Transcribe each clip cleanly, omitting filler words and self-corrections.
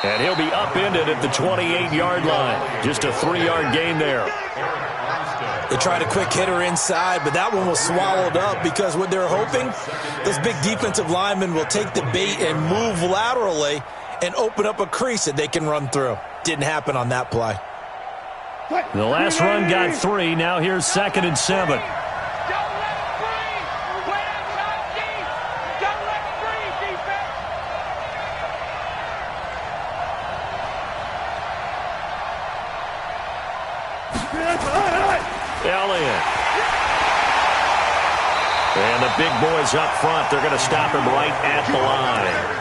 And he'll be upended at the 28-yard line. Just a 3-yard gain there. They tried a quick hitter inside, but that one was swallowed up because what they're hoping, those big defensive linemen will take the bait and move laterally and open up a crease that they can run through. Didn't happen on that play. The last run got 3. Now here's 2nd and 7. Elliott. And the big boys up front, they're going to stop him right at the line.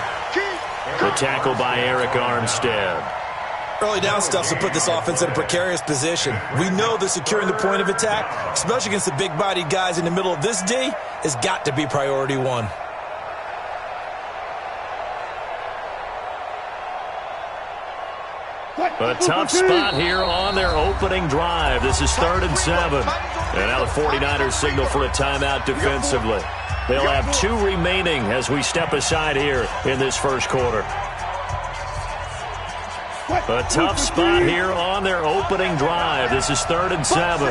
The tackle by Eric Armstead. Early down stuff to put this offense in a precarious position. We know that securing the point of attack, especially against the big-bodied guys in the middle of this D, has got to be priority one. A tough spot here on their opening drive. This is 3rd and 7. And now the 49ers signal for a timeout defensively. They'll have 2 remaining as we step aside here in this first quarter. A tough spot here on their opening drive. This is 3rd and 7.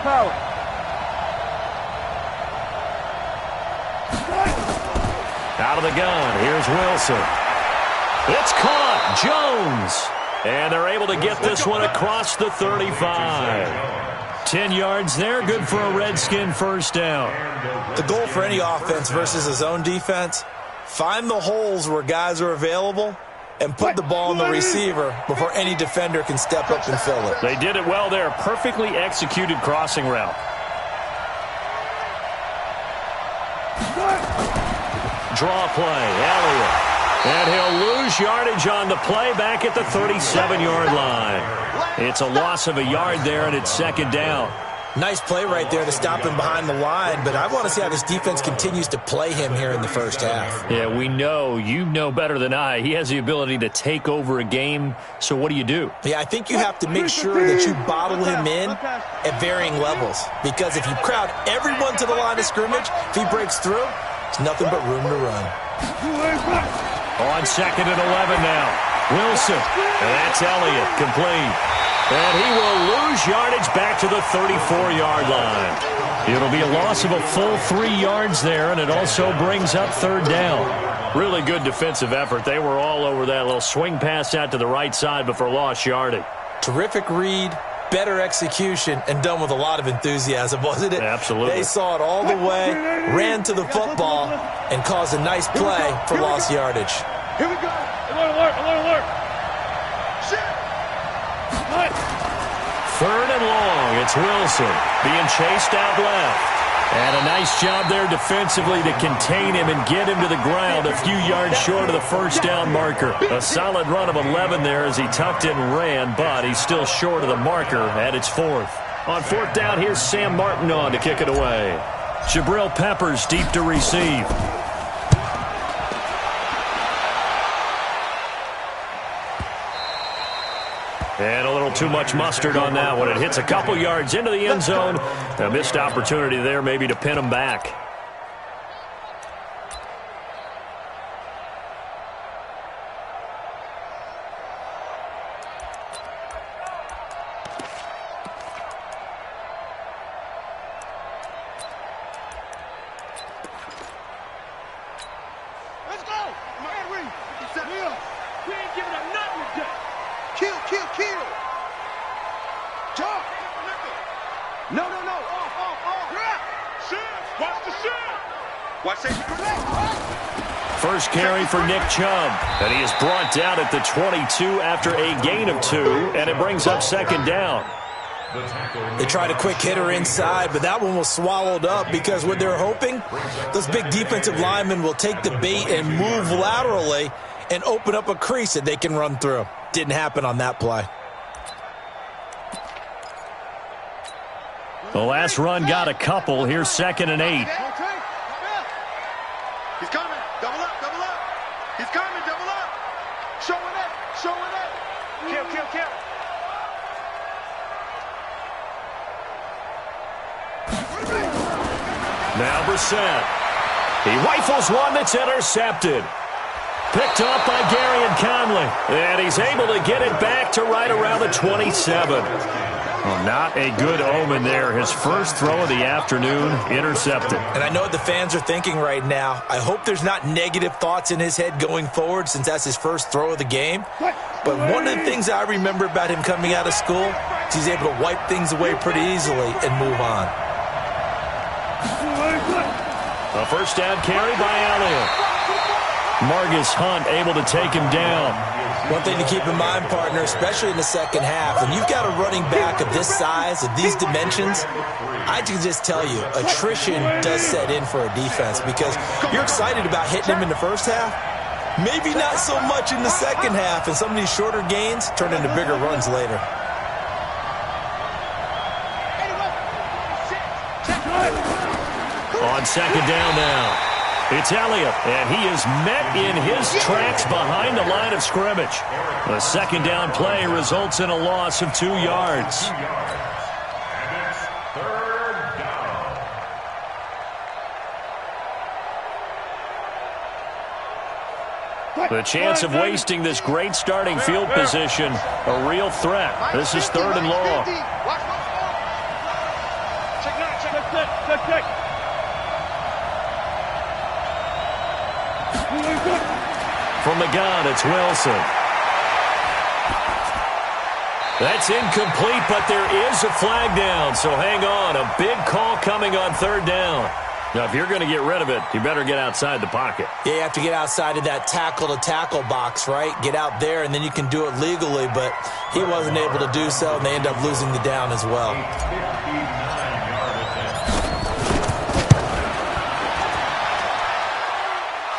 Power. Out of the gun, here's Wilson. It's caught, Jones. And they're able to get this one across the 35. 10 yards there, good for a Redskin first down. The goal for any offense versus a zone defense, find the holes where guys are available and put the ball in the receiver before any defender can step up and fill it. They did it well there, perfectly executed crossing route. Draw play, Elliott. And he'll lose yardage on the play back at the 37-yard line. It's a loss of a yard there, and it's 2nd down. Nice play right there to stop him behind the line, but I want to see how this defense continues to play him here in the first half. Yeah, we know. You know better than I. He has the ability to take over a game, so what do you do? Yeah, I think you have to make sure that you bottle him in at varying levels, because if you crowd everyone to the line of scrimmage, if he breaks through, it's nothing but room to run. On 2nd and 11 now. Wilson, and that's Elliott, complete. And he will lose yardage back to the 34-yard line. It'll be a loss of a full 3 yards there, and it also brings up 3rd down. Really good defensive effort. They were all over that little swing pass out to the right side before lost yardage. Terrific read, better execution, and done with a lot of enthusiasm, wasn't it? Absolutely. They saw it all the way, ran to the football, and caused a nice play for lost yardage. Here we go. Alert, alert. Shit. 3rd and long. It's Wilson being chased out left. And a nice job there defensively to contain him and get him to the ground a few yards short of the first down marker. A solid run of 11 there as he tucked it and ran, but he's still short of the marker at its 4th. On 4th down, here's Sam Martin on to kick it away. Jabril Peppers deep to receive. And a little too much mustard on that one. It hits a couple yards into the end zone. A missed opportunity there maybe to pin him back. Let's go. Man, we ain't giving up nothing today. Kill. Jump. No. Off. Shit. Watch the shit. Watch safety. First carry for Nick Chubb. And he is brought down at the 22 after a gain of 2. And it brings up 2nd down. They tried a quick hitter inside, but that one was swallowed up because what they're hoping, those big defensive linemen will take the bait and move laterally and open up a crease that they can run through. Didn't happen on that play. The last run got a couple. Here's 2nd and 8. He's coming. Double up. He's coming. Double up. Showing up. Kill. Now Brissett. He rifles one that's intercepted. Picked off by Gary and Conley. And he's able to get it back to right around the 27. Well, not a good omen there. His first throw of the afternoon, intercepted. And I know what the fans are thinking right now. I hope there's not negative thoughts in his head going forward since that's his first throw of the game. But one of the things I remember about him coming out of school is he's able to wipe things away pretty easily and move on. A first down carry by Elliott. Margus Hunt able to take him down. One thing to keep in mind, partner, especially in the second half, when you've got a running back of this size, of these dimensions, I can just tell you, attrition does set in for a defense because you're excited about hitting him in the first half. Maybe not so much in the second half, and some of these shorter gains turn into bigger runs later. On second down now. It's Elliott, and he is met in his tracks behind the line of scrimmage. The second down play results in a loss of 2 yards. The chance of wasting this great starting field position, a real threat. This is 3rd and long. Check. From the gun, it's Wilson. That's incomplete, but there is a flag down, so hang on. A big call coming on 3rd down. Now, if you're going to get rid of it, you better get outside the pocket. Yeah, you have to get outside of that tackle-to-tackle box, right? Get out there, and then you can do it legally, but he wasn't able to do so, and they end up losing the down as well.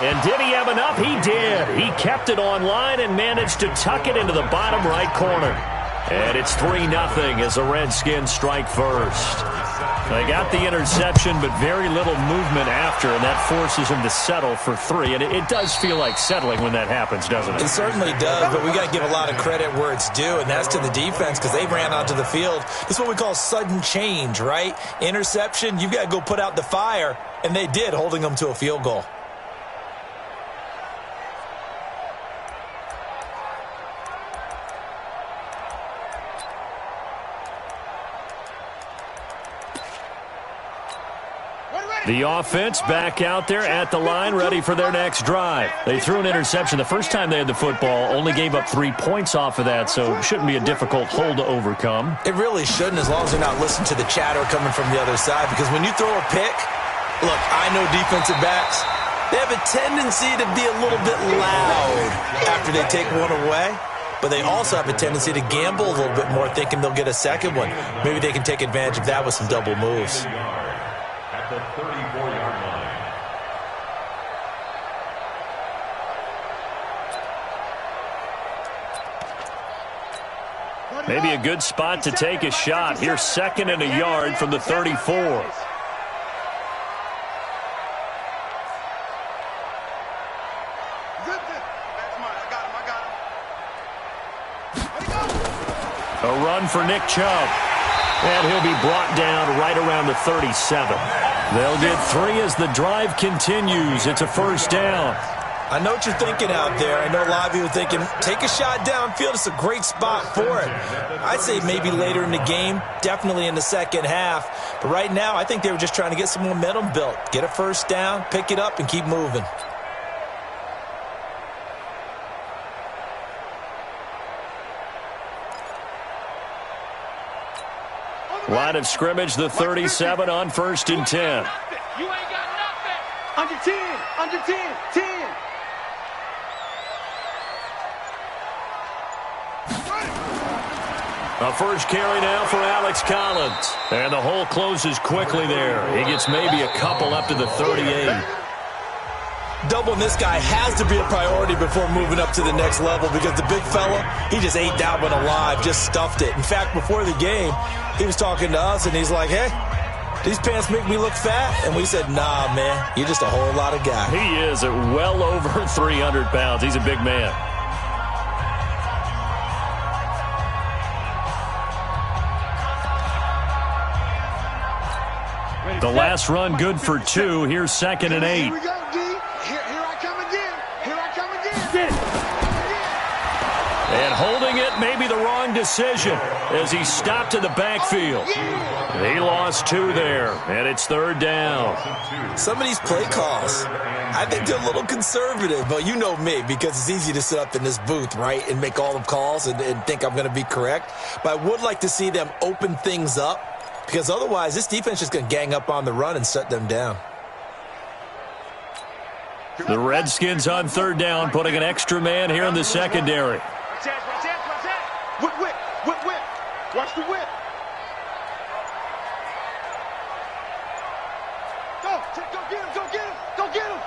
And did he have enough? He did. He kept it online and managed to tuck it into the bottom right corner. And it's 3-0 as the Redskins strike first. They got the interception, but very little movement after, and that forces them to settle for 3. And it does feel like settling when that happens, doesn't it? It certainly does, but we got to give a lot of credit where it's due, and that's to the defense because they ran onto the field. This is what we call sudden change, right? Interception, you've got to go put out the fire, and they did, holding them to a field goal. The offense back out there at the line, ready for their next drive. They threw an interception the first time they had the football, only gave up 3 points off of that, so it shouldn't be a difficult hole to overcome. It really shouldn't, as long as they're not listening to the chatter coming from the other side, because when you throw a pick, look, I know defensive backs, they have a tendency to be a little bit loud after they take one away. But they also have a tendency to gamble a little bit more, thinking they'll get a second one. Maybe they can take advantage of that with some double moves. At the 34-yard line. Maybe a good spot to take a shot. Here's 2nd and a yard from the 34. A run for Nick Chubb. And he'll be brought down right around the 37. They'll get 3 as the drive continues. It's a first down. I know what you're thinking out there. I know a lot of you are thinking, take a shot downfield. It's a great spot for it. I'd say maybe later in the game, definitely in the second half. But right now, I think they were just trying to get some momentum built. Get a first down, pick it up, and keep moving. Line of scrimmage, the 37 on 1st and 10. You ain't got nothing. Under 10, under 10, 10. A first carry now for Alex Collins. And the hole closes quickly there. He gets maybe a couple up to the 38. Doubling this guy has to be a priority before moving up to the next level because the big fella, he just ate that one alive, just stuffed it. In fact, before the game, he was talking to us, and he's like, hey, these pants make me look fat. And we said, nah, man, you're just a whole lot of guy. He is at well over 300 pounds. He's a big man. The last run good for 2. Here's 2nd and 8. Here we go, D. Here I come again. Here I come again. And holding it may be the wrong decision as he stopped in the backfield. He lost 2 there, and it's 3rd down. Some of these play calls, I think they're a little conservative, but you know me, because it's easy to sit up in this booth, right, and make all the calls and think I'm going to be correct. But I would like to see them open things up, because otherwise this defense is going to gang up on the run and shut them down. The Redskins on 3rd down, putting an extra man here in the secondary. Whip, whip, whip, whip. Watch the whip. Go get him, go get him, go get him.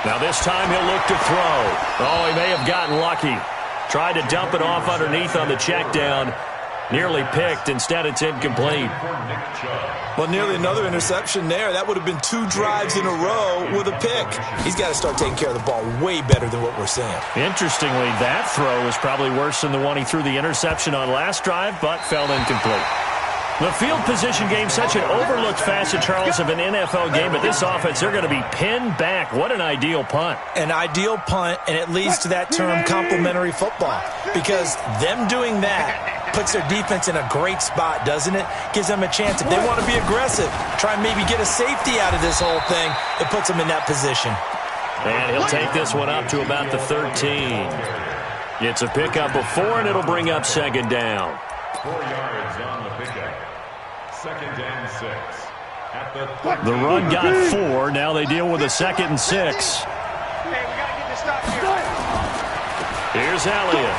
Now this time he'll look to throw. Oh, he may have gotten lucky. Tried to dump it off underneath on the check down. Nearly picked. Instead, it's incomplete. Well, nearly another interception there. That would have been 2 drives in a row with a pick. He's got to start taking care of the ball way better than what we're seeing. Interestingly, that throw was probably worse than the one he threw the interception on last drive, but fell incomplete. The field position game, such an overlooked facet, Charles, of an NFL game, but this offense, they're going to be pinned back. What an ideal punt. An ideal punt, and it leads to that term complementary football, because them doing that puts their defense in a great spot, doesn't it? Gives them a chance. If they want to be aggressive, try and maybe get a safety out of this whole thing, it puts them in that position. And he'll take this one up to about the 13. It's a pickup of 4, and it'll bring up 2nd down. 4 yards on the pickup. 2nd and 6. At the The run got 4. Now they deal with a 2nd and 6. Hey, we got to get this stop here. Here's Elliott.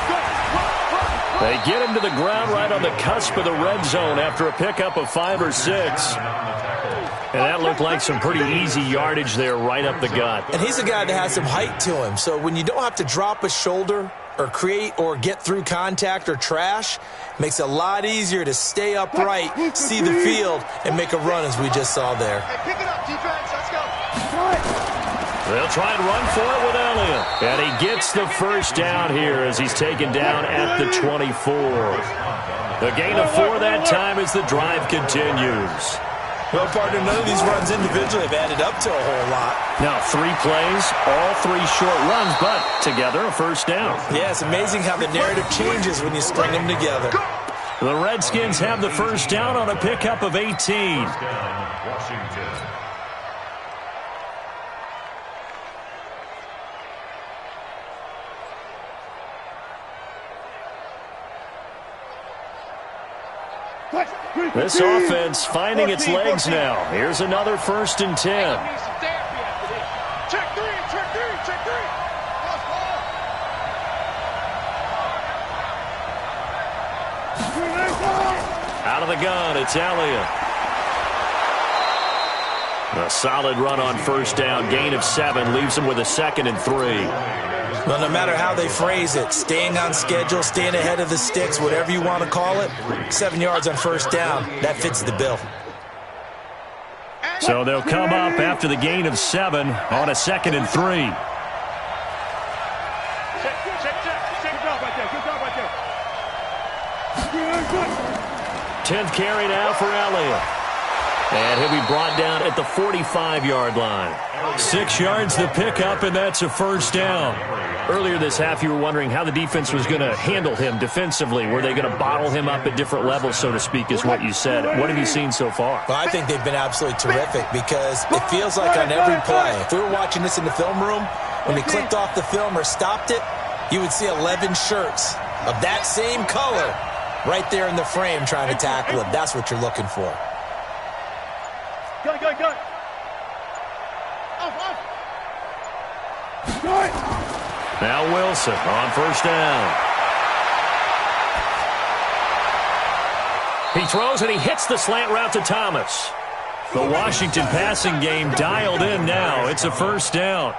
They get him to the ground right on the cusp of the red zone after a pickup of 5 or 6. And that looked like some pretty easy yardage there right up the gut. And he's a guy that has some height to him. So when you don't have to drop a shoulder or create or get through contact or trash, makes it a lot easier to stay upright, see the field, and make a run as we just saw there. Hey, pick it up, defense. Let's go. They'll try and run for it with Elliott. And he gets the first down here as he's taken down at the 24. The gain of 4 that time as the drive continues. Well, partner, none of these runs individually have added up to a whole lot. Now 3 plays, all 3 short runs, but together a first down. Yeah, it's amazing how the narrative changes when you string them together. The Redskins have the first down on a pickup of 18. Washington. This offense finding its legs now. Here's another 1st and 10. Check 3, check 3, check 3. Out of the gun, it's Elliott. A solid run on first down. Gain of 7 leaves him with a 2nd and 3. Well, no matter how they phrase it, staying on schedule, staying ahead of the sticks, whatever you want to call it, 7 yards on first down, that fits the bill. So they'll come up after the gain of 7 on a 2nd and 3. Check. Good job right there. 10th carry now for Elliott. And he'll be brought down at the 45-yard line. 6 yards the pickup, and that's a first down. Earlier this half, you were wondering how the defense was going to handle him defensively. Were they going to bottle him up at different levels, so to speak, is what you said. What have you seen so far? Well, I think they've been absolutely terrific because it feels like on every play, if we were watching this in the film room, when they clicked off the film or stopped it, you would see 11 shirts of that same color right there in the frame trying to tackle him. That's what you're looking for. Go. Now Wilson on first down. He throws and he hits the slant route to Thomas. The Washington passing game dialed in now. It's a first down.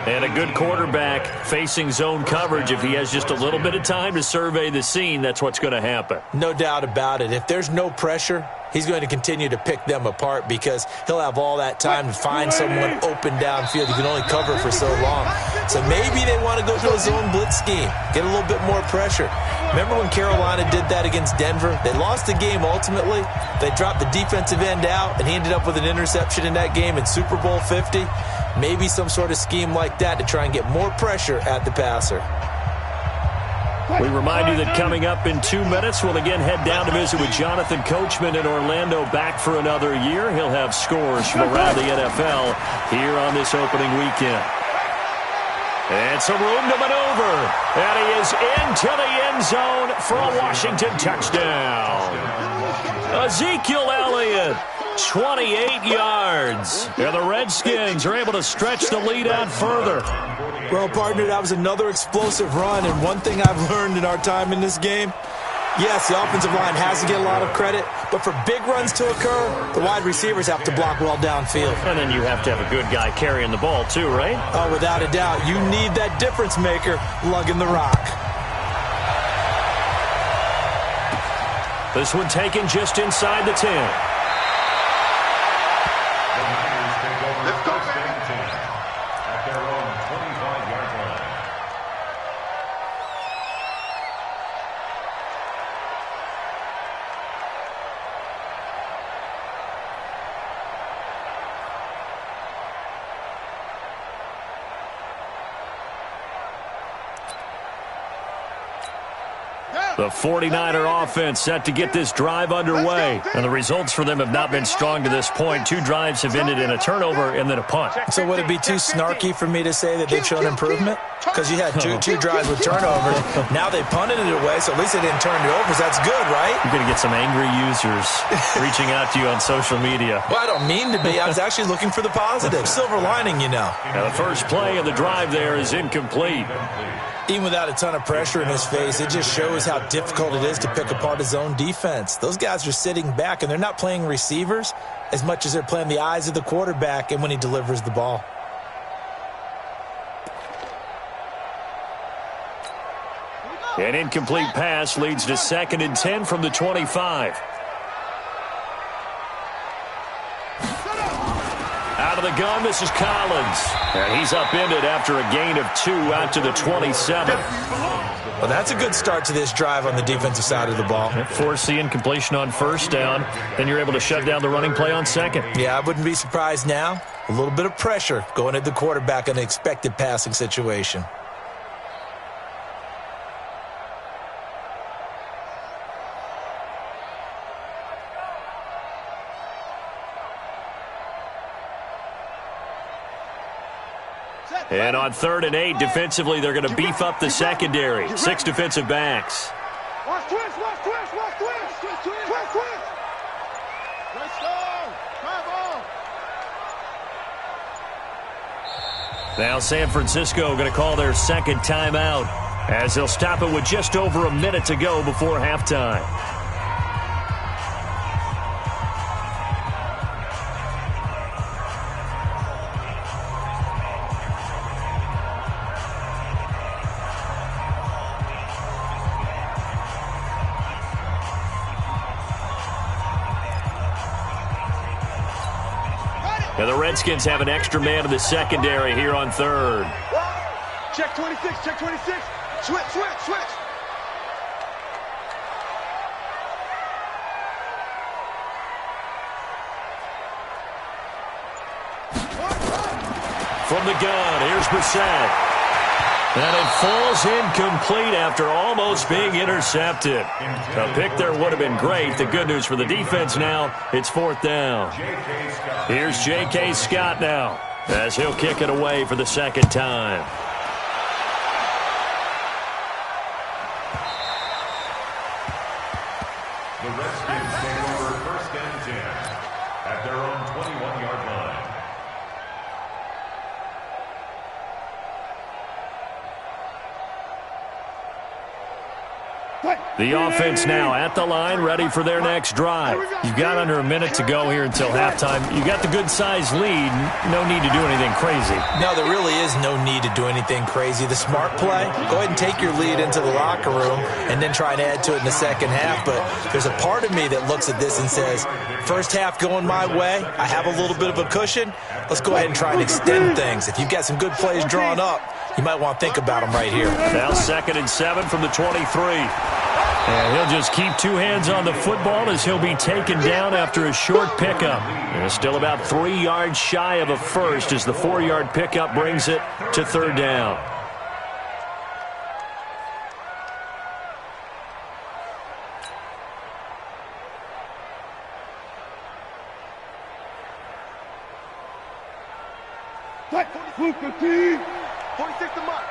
And a good quarterback facing zone coverage. If he has just a little bit of time to survey the scene, that's what's going to happen. No doubt about it. If there's no pressure, he's going to continue to pick them apart because he'll have all that time to find someone open downfield. He can only cover for so long. So maybe they want to go to a zone blitz scheme, get a little bit more pressure. Remember when Carolina did that against Denver? They lost the game ultimately. They dropped the defensive end out, and he ended up with an interception in that game in Super Bowl 50. Maybe some sort of scheme like that to try and get more pressure at the passer. We remind you that coming up in 2 minutes, we'll again head down to visit with Jonathan Coachman in Orlando, back for another year. He'll have scores from around the NFL here on this opening weekend. And some room to maneuver. And he is into the end zone for a Washington touchdown. Ezekiel Elliott, 28 yards. And the Redskins are able to stretch the lead out further. Well, partner, that was another explosive run. And one thing I've learned in our time in this game, yes, the offensive line has to get a lot of credit, but for big runs to occur, the wide receivers have to block well downfield. And then you have to have a good guy carrying the ball too, right? Oh, without a doubt. You need that difference maker lugging the rock. This one taken just inside the 10. Let's go, baby. At their own 25-yard line. The 49er offense set to get this drive underway. And the results for them have not been strong to this point. 2 drives have ended in a turnover and then a punt. So would it be too snarky for me to say that they've shown improvement? Because you had two drives with turnovers. Now they punted it away, so at least they didn't turn it over. So that's good, right? You're going to get some angry users reaching out to you on social media. Well, I don't mean to be. I was actually looking for the positive. Silver lining, you know. Now the first play of the drive there is incomplete. Even without a ton of pressure in his face, it just shows how difficult it is to pick apart his own defense. Those guys are sitting back, and they're not playing receivers as much as they're playing the eyes of the quarterback and when he delivers the ball. An incomplete pass leads to 2nd and 10 from the 25. Out of the gun, this is Collins. And he's upended after a gain of 2 out to the 27. Well, that's a good start to this drive on the defensive side of the ball. Force the incompletion on first down. Then you're able to shut down the running play on second. Yeah, I wouldn't be surprised now. A little bit of pressure going at the quarterback in an expected passing situation. And on 3rd and 8, defensively, they're going to beef up the secondary. 6 defensive backs. Watch twist, watch twist, watch twist. Twist, twist, twist. Let's go. Bravo. Now San Francisco going to call their second timeout as they'll stop it with just over a minute to go before halftime. Now the Redskins have an extra man in the secondary here on 3rd. Check 26, check 26. Switch, switch, switch. From the gun, here's Brissett. And it falls incomplete after almost being intercepted. A pick there would have been great. The good news for the defense now, it's 4th down. Here's J.K. Scott now as he'll kick it away for the second time. The Redskins take over 1st and 10 at their own 21-yard line. The offense now at the line, ready for their next drive. You've got under a minute to go here until halftime. You got the good-sized lead. No need to do anything crazy. No, there really is no need to do anything crazy. The smart play, go ahead and take your lead into the locker room and then try and add to it in the second half. But there's a part of me that looks at this and says, first half going my way, I have a little bit of a cushion. Let's go ahead and try and extend things. If you've got some good plays drawn up, you might want to think about them right here. Now 2nd and 7 from the 23. And he'll just keep 2 hands on the football as he'll be taken down after a short pickup. And still about 3 yards shy of a first as the 4-yard pickup brings it to 3rd down. What? 46 to mark.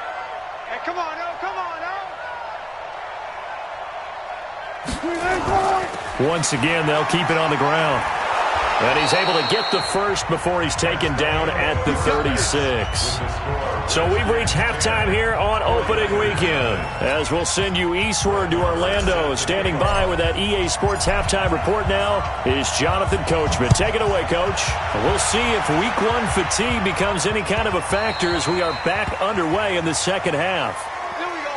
Hey, come on, oh, come on, oh. Once again, they'll keep it on the ground. And he's able to get the first before he's taken down at the 36. So we've reached halftime here on opening weekend. As we'll send you eastward to Orlando. Standing by with that EA Sports halftime report now is Jonathan Coachman. Take it away, Coach. We'll see if Week 1 fatigue becomes any kind of a factor as we are back underway in the second half. Here we go.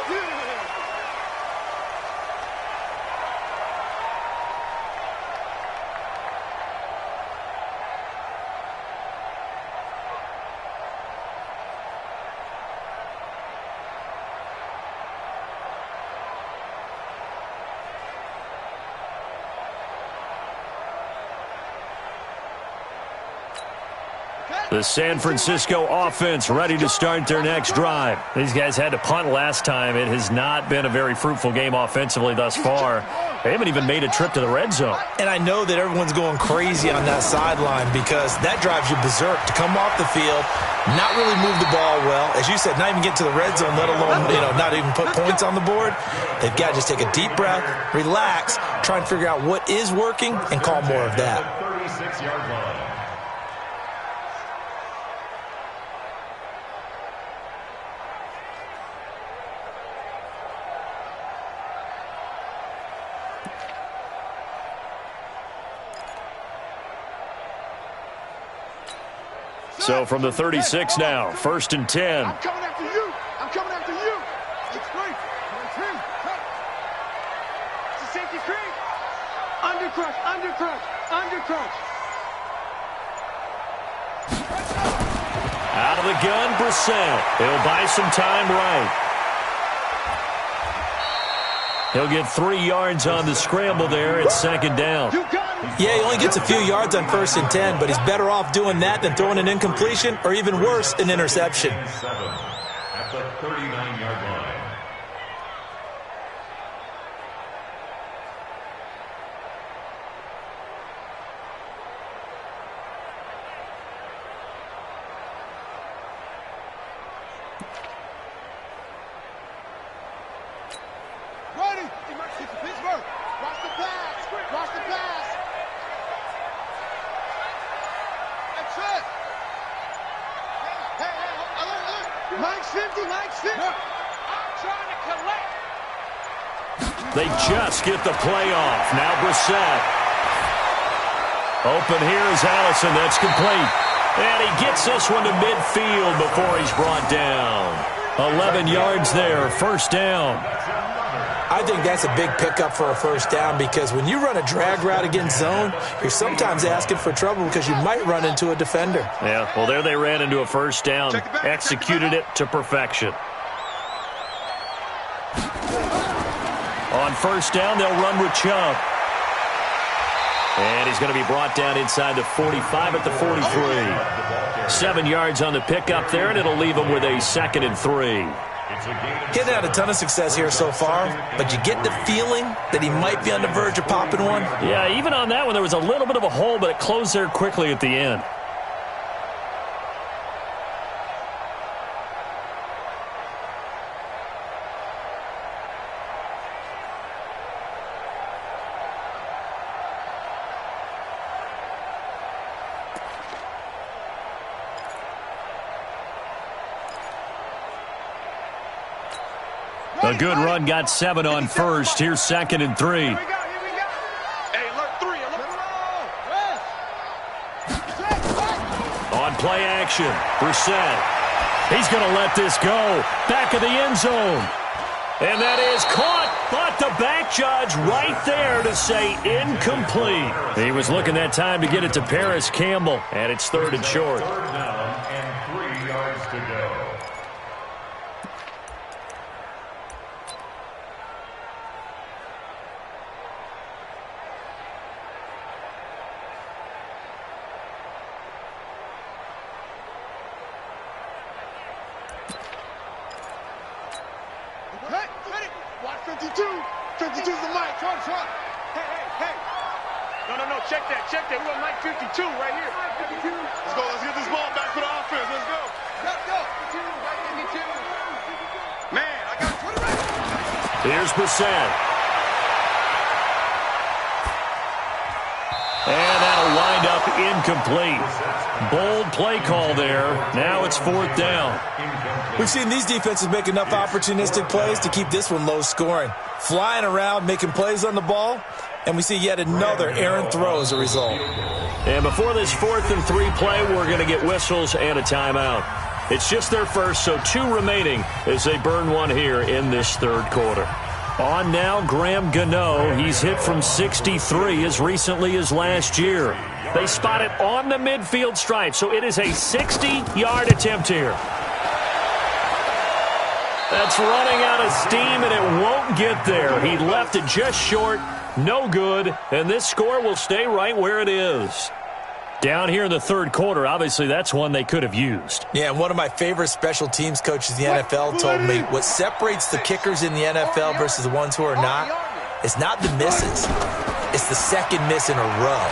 The San Francisco offense ready to start their next drive. These guys had to punt last time. It has not been a very fruitful game offensively thus far. They haven't even made a trip to the red zone. And I know that everyone's going crazy on that sideline because that drives you berserk to come off the field, not really move the ball well. As you said, not even get to the red zone, let alone, not even put points on the board. They've got to just take a deep breath, relax, try and figure out what is working, and call more of that. 36-yard line. So from the 36 now, 1st and 10. I'm coming after you. I'm coming after you. It's great. It's a safety screen. Undercrush, undercrush, undercrush. Out of the gun, Brissett. He'll buy some time right. He'll get 3 yards on the scramble there at 2nd down. Yeah, he only gets a few yards on 1st and 10, but he's better off doing that than throwing an incompletion or even worse, an interception. 7 at the 39-yard line. Ready. Emergency for Pittsburgh. Watch the pass. Watch the pass. That's it. Hey, look. Mike's 50, Mike's 50. I'm trying to collect. They just get the play off. Now Brissett. Open here is Allison. That's complete. And he gets this one to midfield before he's brought down. 11 yards there, 1st down. I think that's a big pickup for a 1st down because when you run a drag route against zone, you're sometimes asking for trouble because you might run into a defender. Yeah, well, there they ran into a 1st down, executed it to perfection. On 1st down, they'll run with Chubb. And he's going to be brought down inside the 45 at the 43. 7 yards on the pickup there, and it'll leave him with a 2nd and 3. He hasn't had a ton of success here so far, but you get the feeling that he might be on the verge of popping one. Yeah, even on that one, there was a little bit of a hole, but it closed there quickly at the end. A good run, got 7 on 1st. Here's 2nd and 3. Here we go. Hey, alert 3. On play action, Brissett. He's going to let this go. Back of the end zone. And that is caught, but the back judge right there to say incomplete. He was looking that time to get it to Paris Campbell, and it's 3rd and short. 3rd down and 3 yards to go. 52. 52's the mic. Hey. No. Check that. We're on mic 52 right here. 52. Let's go. Let's get this ball back for the offense. Let's go. Mic 52. Man, I got 20 right. Here's Brissett. And that'll wind up incomplete. Bold play call there. Now it's 4th down. We've seen these defenses make enough opportunistic plays to keep this one low scoring. Flying around, making plays on the ball, and we see yet another errant throw as a result. And before this 4th and 3 play, we're going to get whistles and a timeout. It's just their first, so 2 remaining as they burn one here in this 3rd quarter. On now, Graham Gano. He's hit from 63 as recently as last year. They spot it on the midfield stripe, so it is a 60-yard attempt here. That's running out of steam, and it won't get there. He left it just short, no good, and this score will stay right where it is. Down here in the 3rd quarter, obviously that's one they could have used. Yeah, and one of my favorite special teams coaches in the NFL told me what separates the kickers in the NFL versus the ones who are not is not the misses. It's the second miss in a row.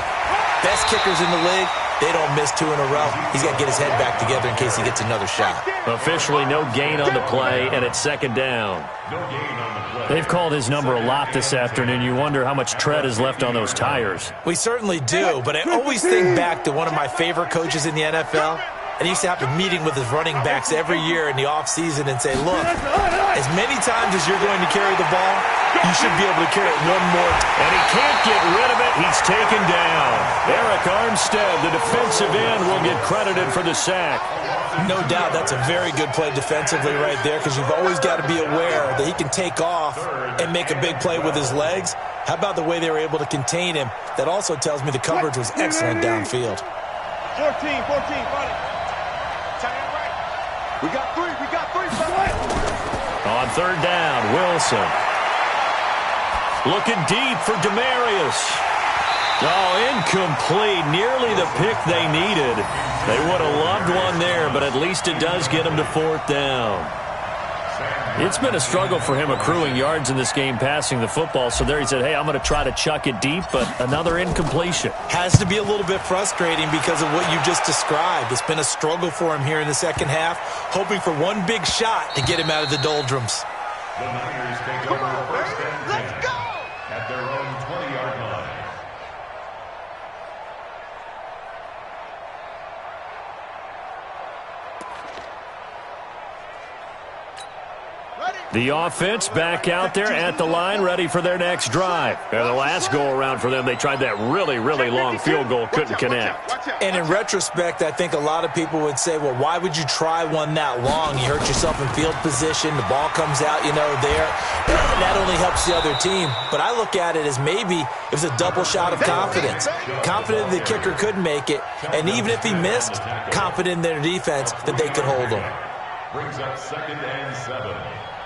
Best kickers in the league, they don't miss 2 in a row. He's got to get his head back together in case he gets another shot. Officially no gain on the play, and it's 2nd down. They've called his number a lot this afternoon. You wonder how much tread is left on those tires. We certainly do, but I always think back to one of my favorite coaches in the NFL. And he used to have a meeting with his running backs every year in the offseason and say, look, as many times as you're going to carry the ball, you should be able to carry it one more. And he can't get rid of it. He's taken down. Eric Armstead, the defensive end, will get credited for the sack. No doubt that's a very good play defensively right there, because you've always got to be aware that he can take off and make a big play with his legs. How about the way they were able to contain him? That also tells me the coverage was excellent downfield. 14, buddy. We got 3. On 3rd down, Wilson. Looking deep for Demarius. Oh, incomplete. Nearly the pick they needed. They would have loved one there, but at least it does get them to 4th down. It's been a struggle for him accruing yards in this game passing the football, so there he said, hey, I'm going to try to chuck it deep, but another incompletion. Has to be a little bit frustrating because of what you just described. It's been a struggle for him here in the 2nd half, hoping for one big shot to get him out of the doldrums. The Niners take over 1st and 10. Let's go! At their own 20-yard line. The offense back out there at the line, ready for their next drive. The last go-around for them, they tried that really, really long field goal, couldn't connect. And in retrospect, I think a lot of people would say, well, why would you try one that long? You hurt yourself in field position, the ball comes out, there. And that only helps the other team. But I look at it as maybe it was a double shot of confidence. Confident the kicker could make it, and even if he missed, confident in their defense that they could hold him. Brings up 2nd and 7.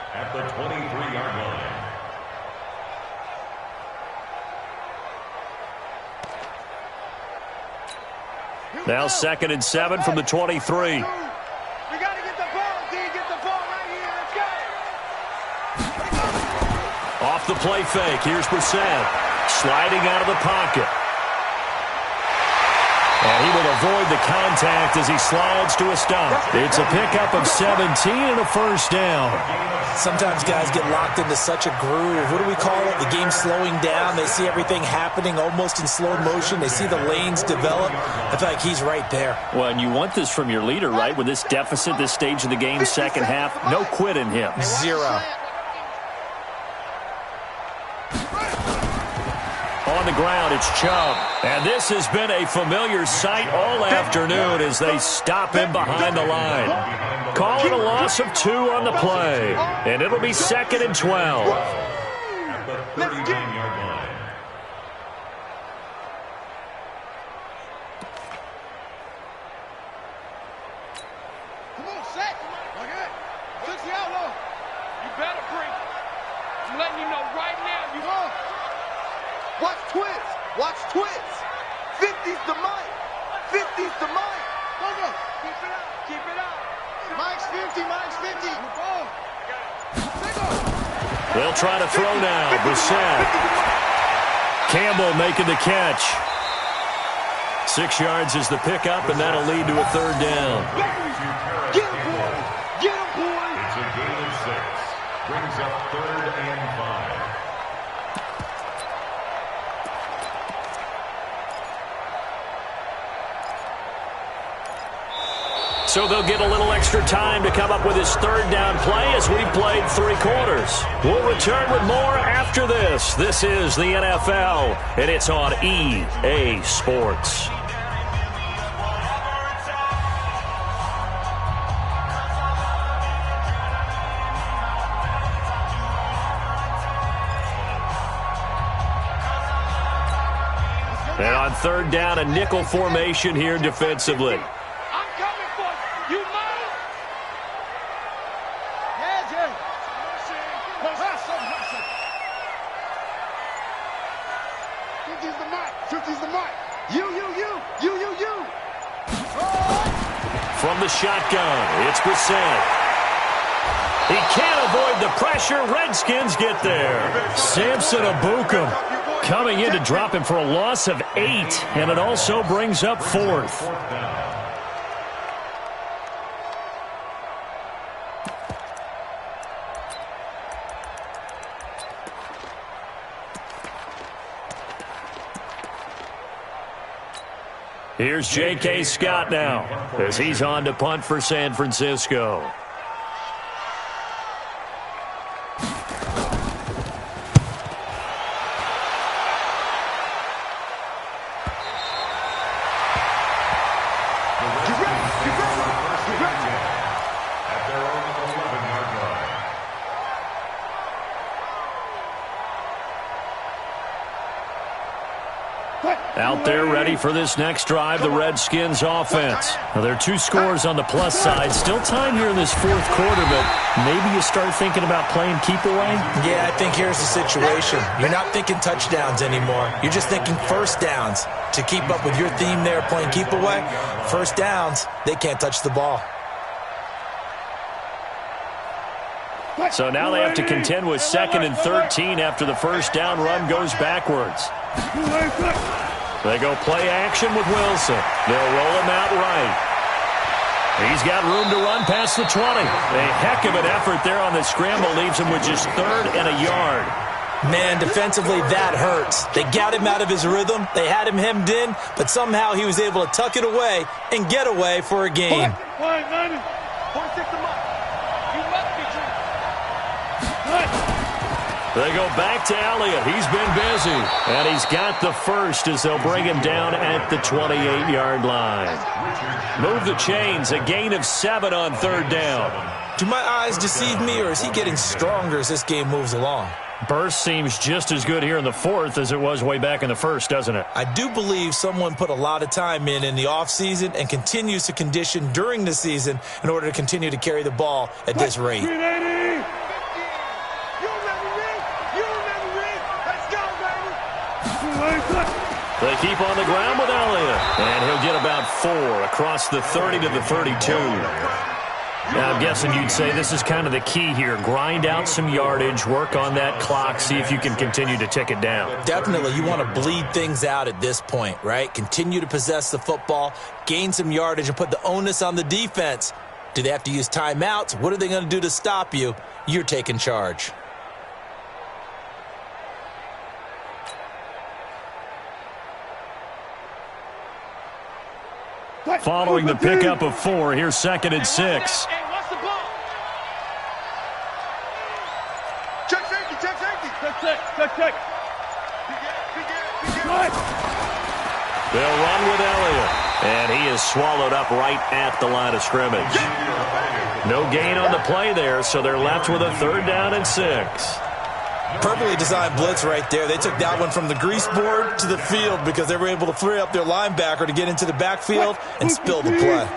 At the 23-yard line. Now 2nd and 7 from the 23. We got to get the ball, D. Get the ball right here. Let's go. Off the play fake. Here's Brissett. Sliding out of the pocket. And he will avoid the contact as he slides to a stop. It's a pickup of 17 and a 1st down. Sometimes guys get locked into such a groove. What do we call it? The game slowing down. They see everything happening almost in slow motion. They see the lanes develop. I feel like he's right there. Well, and you want this from your leader, right? With this deficit, this stage of the game, 2nd half, no quit in him. 0. On the ground, it's Chubb. And this has been a familiar sight all afternoon as they stop him behind the line. Call it a loss of 2 on the play. And it'll be 2nd and 12. At the 39-yard line. Come on, set. Okay. 60 out low. You better bring it. I'm letting you know right now. You go. Watch twist. Watch twist. 50's the mic. 50's the mic. Go. Keep it up. Keep it up. Mike's 50. Mike's 50. They'll try to throw now. Brissett. Campbell making the catch. 6 yards is the pickup, and that'll lead to a third down. Get him, boy. Get him, boy. It's a gain of 6. Brings up 3rd and 5. So they'll get a little extra time to come up with his third down play as we've played 3 quarters. We'll return with more after this. This is the NFL, and it's on EA Sports. And on third down, a nickel formation here defensively. I'm coming for you. You mind? Yeah, Jay. Hustle. 50's the mark. 50's the mark. You. From the shotgun, it's Brissett. He can't avoid the pressure. Redskins get there. Samson Abukum coming in to drop him for a loss of 8, and it also brings up 4th. Here's J.K. Scott now as he's on to punt for San Francisco. Out there ready for this next drive, the Redskins offense. Now, there are 2 scores on the plus side. Still time here in this 4th quarter, but maybe you start thinking about playing keep away? Yeah, I think here's the situation. You're not thinking touchdowns anymore. You're just thinking first downs. To keep up with your theme there, playing keep away, first downs, they can't touch the ball. So now they have to contend with 2nd and 13 after the first down run goes backwards. They go play action with Wilson. They'll roll him out right. He's got room to run past the 20. A heck of an effort there on the scramble leaves him with just 3rd and a yard. Man, defensively, that hurts. They got him out of his rhythm. They had him hemmed in, but somehow he was able to tuck it away and get away for a gain. They go back to Elliott. He's been busy. And he's got the first as they'll bring him down at the 28-yard line. Move the chains. A gain of 7 on third down. Do my eyes deceive me, or is he getting stronger as this game moves along? Burst seems just as good here in the 4th as it was way back in the 1st, doesn't it? I do believe someone put a lot of time in the offseason and continues to condition during the season in order to continue to carry the ball at this rate. They keep on the ground with Elliott, and he'll get about 4 across the 30 to the 32. Now, I'm guessing you'd say this is kind of the key here. Grind out some yardage, work on that clock, see if you can continue to tick it down. Definitely. You want to bleed things out at this point, right? Continue to possess the football, gain some yardage, and put the onus on the defense. Do they have to use timeouts? What are they going to do to stop you? You're taking charge. Following the pickup of 4, here's 2nd and 6. Check. They'll run with Elliott, and he is swallowed up right at the line of scrimmage. No gain on the play there, so they're left with a 3rd down and 6. Perfectly designed blitz right there. They took that one from the grease board to the field because they were able to free up their linebacker to get into the backfield and spill the play. Here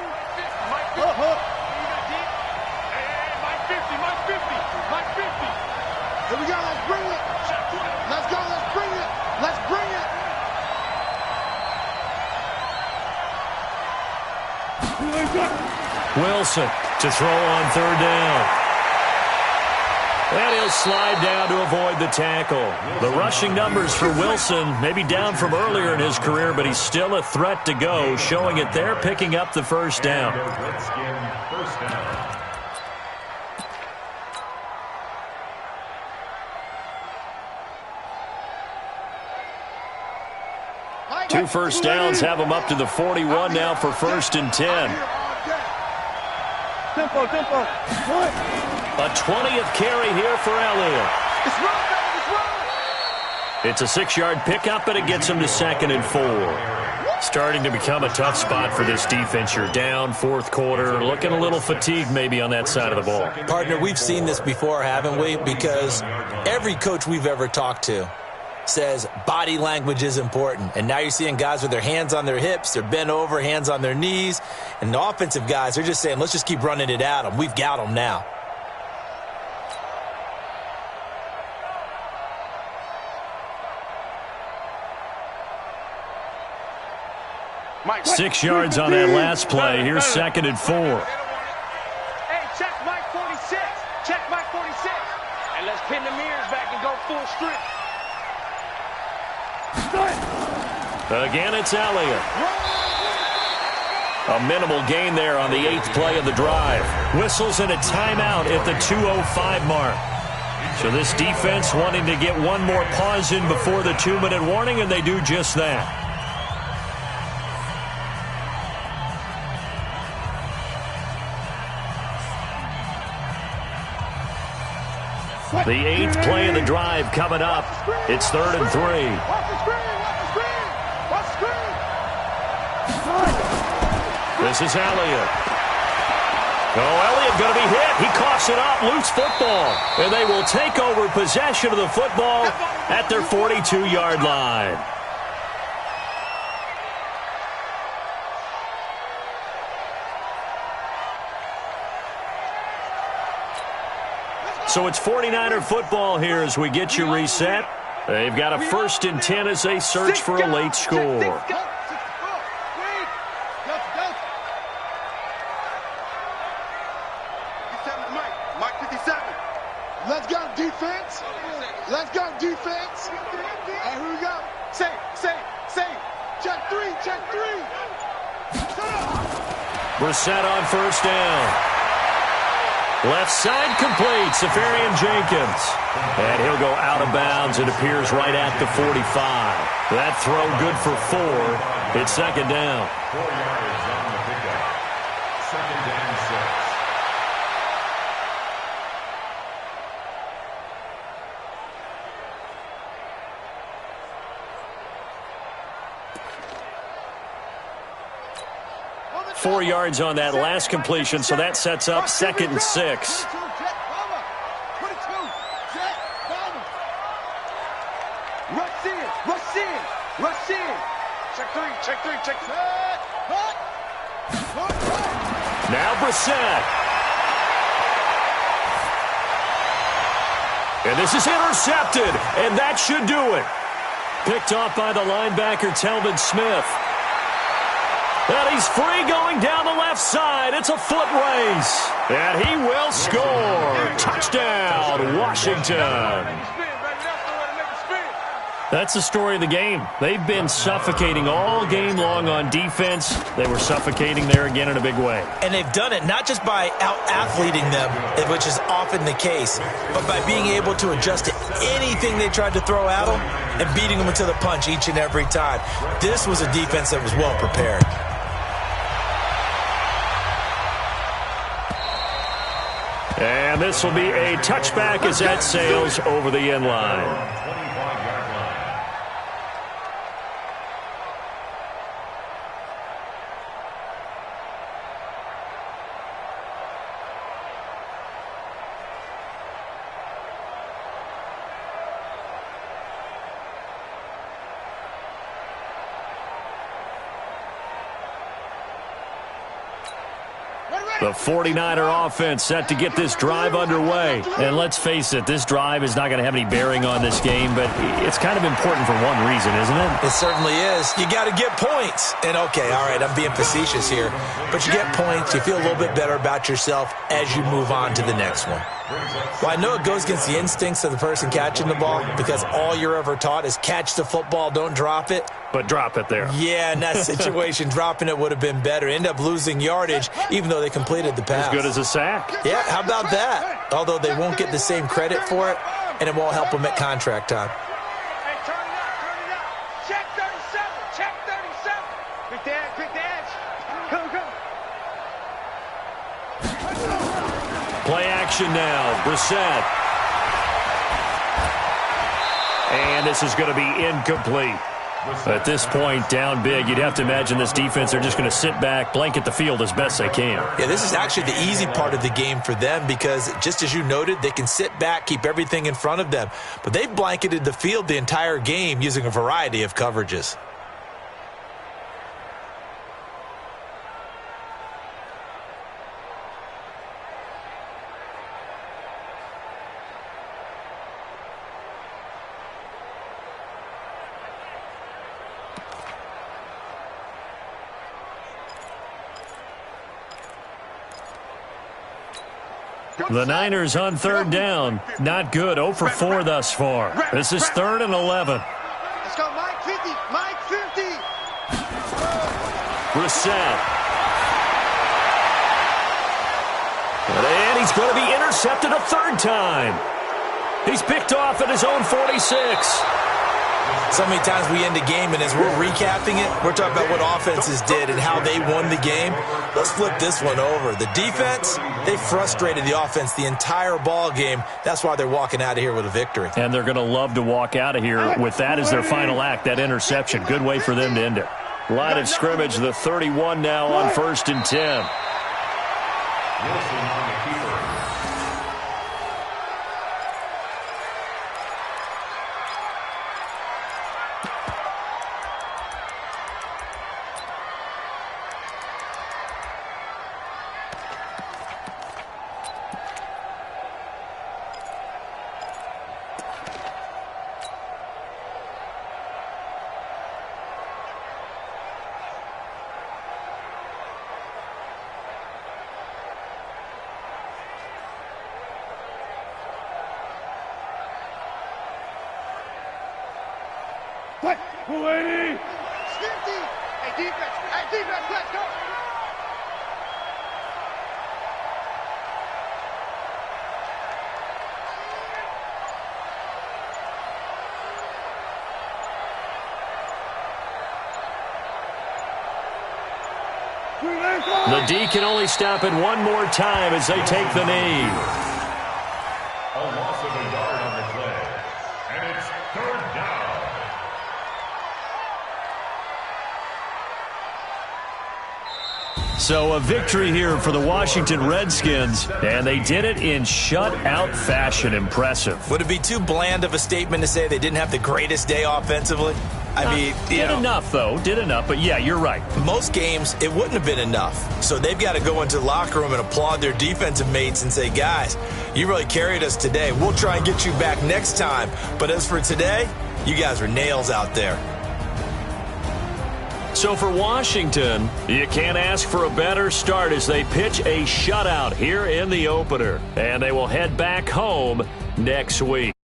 we go. Let's bring it. Let's go. Let's bring it. Let's bring it. Wilson to throw on 3rd down. And he'll slide down to avoid the tackle. The rushing numbers for Wilson maybe down from earlier in his career, but he's still a threat to go, showing it there, picking up the first down. First down. 2 first downs have him up to the 41 now for 1st and 10. Tempo, tempo. A 20th carry here for Elliott. It's run, baby, it's run. It's a 6-yard pickup, and it gets him to 2nd and 4. Starting to become a tough spot for this defense. You're down 4th quarter, looking a little fatigued maybe on that side of the ball. Partner, we've seen this before, haven't we? Because every coach we've ever talked to says body language is important. And now you're seeing guys with their hands on their hips, they're bent over, hands on their knees. And the offensive guys, they're just saying, let's just keep running it at them. We've got them now. Mike, 6 yards on that last play. Here's 2nd and 4. Hey, check Mike 46. Check Mike 46. And let's pin the mirrors back and go full strip. Again, it's Elliott. A minimal gain there on the 8th play of the drive. Whistles and a timeout at the 2:05 mark. So this defense wanting to get one more pause in before the 2-minute warning, and they do just that. The 8th play of the drive coming up. It's 3rd and 3. Watch the screen, watch the screen, watch the screen. This is Elliott. Oh, Elliott going to be hit. He coughs it up. Loose football. And they will take over possession of the football at their 42-yard line. So it's 49er football here as we get you reset. They've got a 1st and 10 as they search for a late score. Mike 57. Let's go, defense. Let's go, defense. And here we go. Say. Check 3, check 3. Brissett on 1st down. Left side complete, Safarian Jenkins. And he'll go out of bounds. It appears right at the 45. That throw good for 4. It's 2nd down. 4 yards on the pickup. 2nd and 6. Four yards on that last completion, so that sets up 2nd and 6. Rush in. Check 3. Now Brissett. And this is intercepted, and that should do it. Picked off by the linebacker, Telvin Smith. And he's free going down the left side. It's a foot race. And he will score. Touchdown, Washington. That's the story of the game. They've been suffocating all game long on defense. They were suffocating there again in a big way. And they've done it not just by out-athleting them, which is often the case, but by being able to adjust to anything they tried to throw at them and beating them to the punch each and every time. This was a defense that was well prepared. And this will be a touchback as that sails over the end line. Ready, The 49er offense set to get this drive underway. And let's face it, this drive is not going to have any bearing on this game, but it's kind of important for one reason, isn't it? It certainly is. You got to get points. And, okay, all right, I'm being facetious here. But you get points, you feel a little bit better about yourself as you move on to the next one. Well, I know it goes against the instincts of the person catching the ball because all you're ever taught is catch the football, don't drop it. But drop it there. Yeah, in that situation, dropping it would have been better. End up losing yardage, even though they completed the pass. As good as a sack. Yeah, how about that? Although they won't get the same credit for it, and it won't help them at contract time. Hey, turn it up. Check 37. Quick dash. Go. Play action now. Brissett. And this is going to be incomplete. At this point, down big, you'd have to imagine this defense, they're just going to sit back, blanket the field as best they can. Yeah, this is actually the easy part of the game for them because, just as you noted, they can sit back, keep everything in front of them. But they've blanketed the field the entire game using a variety of coverages. The Niners on third down. Not good. 0 for 4 thus far. This is 3rd and 11. Let's go, Mike 50. Brissett. And he's going to be intercepted a third time. He's picked off at his own 46. So many times we end a game, and as we're recapping it, we're talking about what offenses did and how they won the game. Let's flip this one over. The defense, they frustrated the offense the entire ball game. That's why they're walking out of here with a victory. And they're going to love to walk out of here with that as their final act, that interception. Good way for them to end it. Line of scrimmage, the 31 now on 1st and 10. Wilson on the keeper. What? 280. 50. Hey, defense, let's go. The D can only stop it one more time as they take the knee. A loss of a yard on the play. And it's 3rd down. So a victory here for the Washington Redskins, and they did it in shutout fashion. Impressive. Would it be too bland of a statement to say they didn't have the greatest day offensively? I mean, did enough, though. Did enough, but yeah, you're right. Most games, it wouldn't have been enough. So they've got to go into the locker room and applaud their defensive mates and say, guys, you really carried us today. We'll try and get you back next time. But as for today, you guys were nails out there. So for Washington, you can't ask for a better start as they pitch a shutout here in the opener. And they will head back home next week.